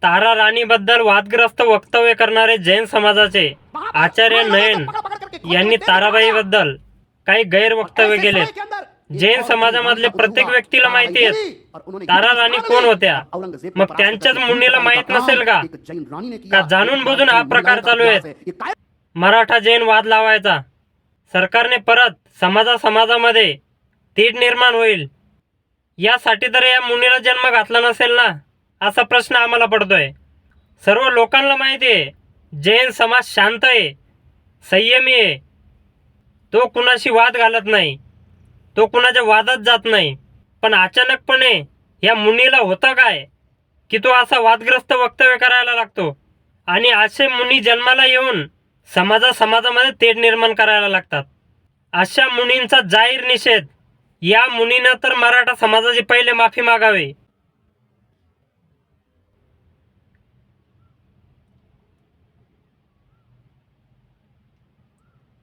तारा राणीबद्दल वादग्रस्त वक्तव्य करणारे जैन समाजाचे आचार्य नयन यांनी ताराबाईबद्दल काही गैरवक्तव्य केले। जैन समाजामधले प्रत्येक व्यक्तीला माहिती आहे तारा राणी कोण होत्या, मग त्यांच्याच मुनीला माहित नसेल का? का जाणून बुजून हा प्रकार चालू आहे? मराठा जैन वाद लावायचा, सरकारने परत समाजामध्ये तीड निर्माण होईल यासाठी तर या मुनीला जन्म घातला नसेल ना, असा प्रश्न आम्हाला पडतोय। सर्व लोकांना माहिती आहे जैन समाज शांत आहे, संयमी आहे, तो कुणाशी वाद घालत नाही, तो कुणाच्या वादात जात नाही। पण अचानकपणे या मुनीला होतं काय की तो असा वादग्रस्त वक्तव्य करायला लागतो आणि असे मुनी जन्माला येऊन समाजामध्ये तेढ निर्माण करायला लागतात। अशा मुनींचा जाहीर निषेध। या मुनीनं तर मराठा समाजाची पहिले माफी मागावी।